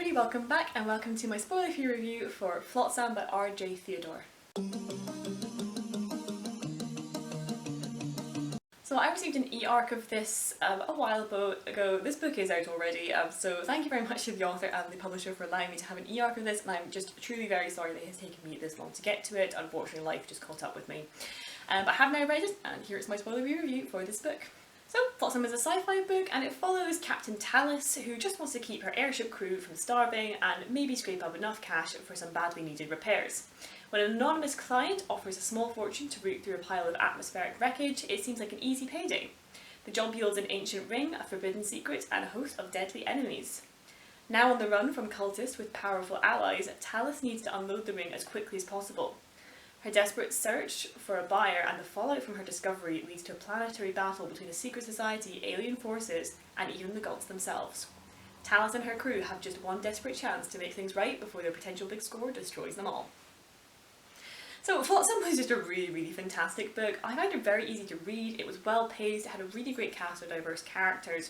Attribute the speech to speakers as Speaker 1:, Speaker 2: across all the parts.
Speaker 1: everybody, welcome back and welcome to my spoiler-free review for Flotsam by R.J.Theodore. So I received an e-arc of this a while ago. This book is out already, so thank you very much to the author and the publisher for allowing me to have an e-arc of this, and I'm just truly very sorry that it has taken me this long to get to it. Unfortunately, life just caught up with me. But I have now read it, and here is my spoiler-free review for this book. So, Flotsam is a sci-fi book and it follows Captain Tallis, who just wants to keep her airship crew from starving and maybe scrape up enough cash for some badly needed repairs. When an anonymous client offers a small fortune to root through a pile of atmospheric wreckage, it seems like an easy payday. The job yields an ancient ring, a forbidden secret, and a host of deadly enemies. Now on the run from cultists with powerful allies, Tallis needs to unload the ring as quickly as possible. Her desperate search for a buyer and the fallout from her discovery leads to a planetary battle between a secret society, alien forces, and even the gods themselves. Tallis and her crew have just one desperate chance to make things right before their potential big score destroys them all. So Flotsam was just a really fantastic book. I found it very easy to read, it was well paced, it had a really great cast of diverse characters,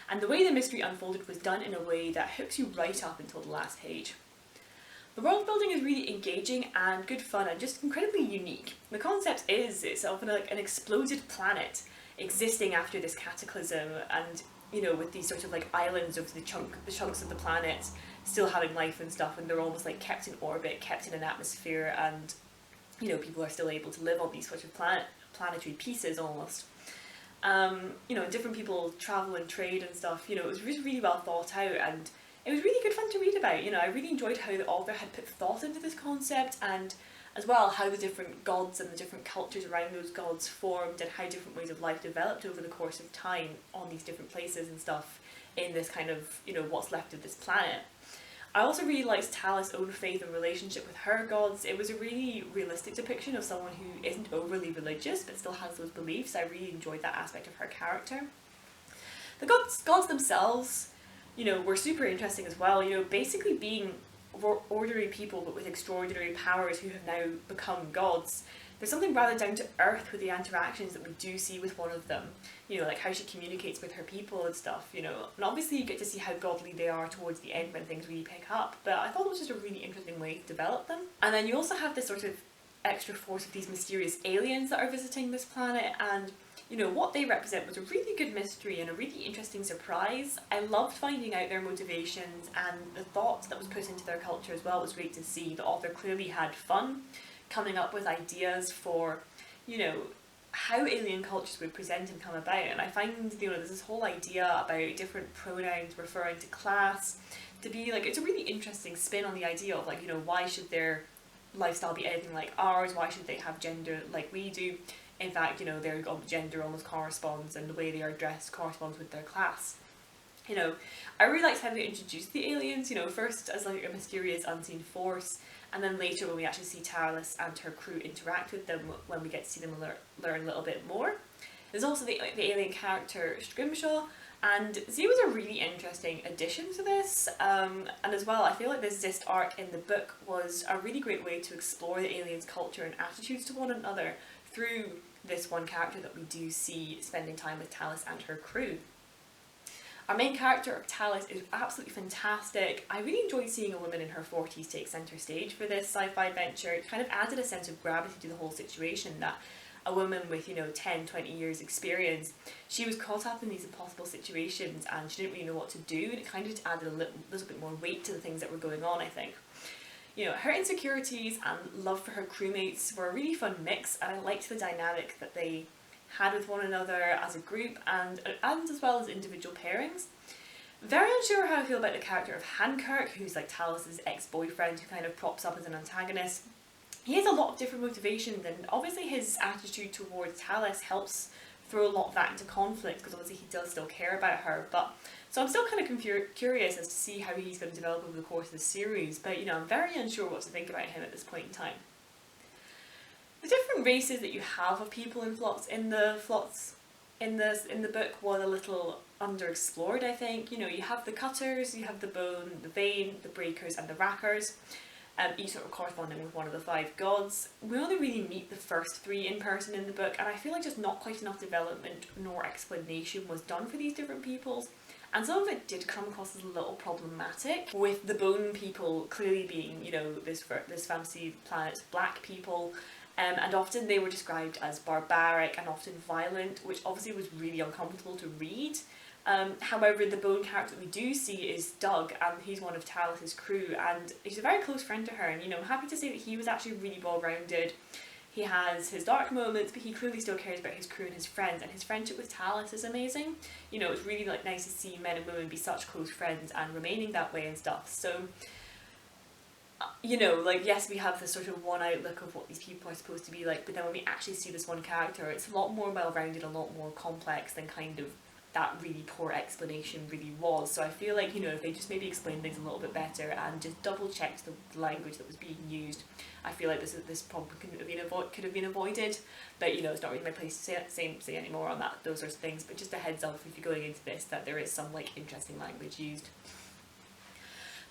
Speaker 1: and the way the mystery unfolded was done in a way that hooks you right up until the last page. The world building is really engaging and good fun and just incredibly unique. The concept is it's of an exploded planet existing after this cataclysm, and with these sort of islands of the chunks of the planet still having life and stuff, and they're almost kept in orbit, kept in an atmosphere, and people are still able to live on these sort of planetary pieces almost. Different people travel and trade and stuff. It was really well thought out, and it was really good fun to read about. I really enjoyed how the author had put thought into this concept, and as well how the different gods and the different cultures around those gods formed, and how different ways of life developed over the course of time on these different places and stuff in this kind of, what's left of this planet. I also really liked Tallis' own faith and relationship with her gods. It was a really realistic depiction of someone who isn't overly religious but still has those beliefs. I really enjoyed that aspect of her character. The gods themselves, were super interesting as well, basically being ordinary people but with extraordinary powers who have now become gods. There's something rather down to earth with the interactions that we do see with one of them, like how she communicates with her people and stuff, and obviously you get to see how godly they are towards the end when things really pick up, but I thought it was just a really interesting way to develop them. And then you also have this sort of extra force of these mysterious aliens that are visiting this planet, and what they represent was a really good mystery and a really interesting surprise. I loved finding out their motivations, and the thought that was put into their culture as well was great to see. The author clearly had fun coming up with ideas for, how alien cultures would present and come about. And I find, there's this whole idea about different pronouns referring to class to be it's a really interesting spin on the idea of why should their lifestyle be anything like ours? Why should they have gender like we do? In fact, their gender almost corresponds, and the way they are dressed corresponds with their class. I really liked how they introduced the aliens, first as a mysterious unseen force, and then later when we actually see Tallis and her crew interact with them, when we get to see them learn a little bit more. There's also the alien character Scrimshaw, and he was a really interesting addition to this, and as well I feel like this Zist arc in the book was a really great way to explore the aliens' culture and attitudes to one another through this one character that we do see spending time with Tallis and her crew. Our main character of Tallis is absolutely fantastic. I really enjoyed seeing a woman in her 40s take centre stage for this sci-fi adventure. It kind of added a sense of gravity to the whole situation, that a woman with 10-20 years experience, she was caught up in these impossible situations and she didn't really know what to do, and it kind of just added a little bit more weight to the things that were going on, I think. Her insecurities and love for her crewmates were a really fun mix, and I liked the dynamic that they had with one another as a group and as well as individual pairings. Very unsure how I feel about the character of Hancock, who's Tallis' ex-boyfriend who kind of props up as an antagonist. He has a lot of different motivations, and obviously his attitude towards Tallis helps throw a lot of that into conflict, because obviously he does still care about her. So I'm still kind of curious as to see how he's going to develop over the course of the series, but I'm very unsure what to think about him at this point in time. The different races that you have of people in the book was a little underexplored, I think. You have the Cutters, you have the Bone, the Vein, the Breakers and the Rackers, each sort of corresponding with one of the 5 gods. We only really meet the first 3 in person in the book, and I feel like just not quite enough development nor explanation was done for these different peoples. and some of it did come across as a little problematic, with the bone people clearly being, you know, this fantasy planet's black people, and often they were described as barbaric and often violent, which obviously was really uncomfortable to read. However, the bone character that we do see is Doug, and he's one of Talus's crew, and he's a very close friend to her, and you know, I'm happy to say that he was actually really well-rounded. He has his dark moments, but he clearly still cares about his crew and his friends, and his friendship with Talus is amazing. You know, it's really like nice to see men and women be such close friends and remaining that way and stuff. So, you know, like, yes, we have this sort of one outlook of what these people are supposed to be like, but then when we actually see this one character, it's a lot more well-rounded, a lot more complex than kind of that really poor explanation really was. So I feel like, you know, if they just maybe explained things a little bit better and just double checked the language that was being used, I feel like this problem could have been avoided. But you know, it's not really my place to say any more on that, those sorts of things. But just a heads up if you're going into this, that there is some like interesting language used.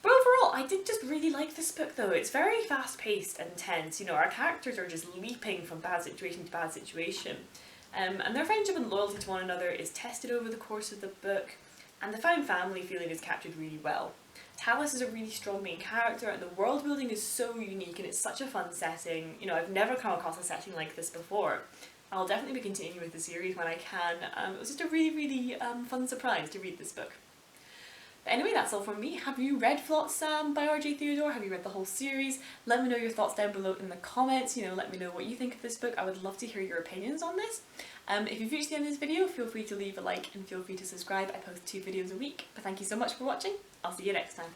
Speaker 1: But overall, I did just really like this book though. It's very fast paced and intense. You know, our characters are just leaping from bad situation to bad situation. And their friendship and loyalty to one another is tested over the course of the book, and the found family feeling is captured really well. Talus is a really strong main character, and the world building is so unique, and it's such a fun setting. You know, I've never come across a setting like this before. I'll definitely be continuing with the series when I can. It was just a really, really fun surprise to read this book. But anyway, that's all from me. Have you read Flotsam by R.J.Theodore? Have you read the whole series? Let me know your thoughts down below in the comments. You know, let me know what you think of this book. I would love to hear your opinions on this. If you've reached the end of this video, feel free to leave a like and feel free to subscribe. I post 2 videos a week. But thank you so much for watching. I'll see you next time.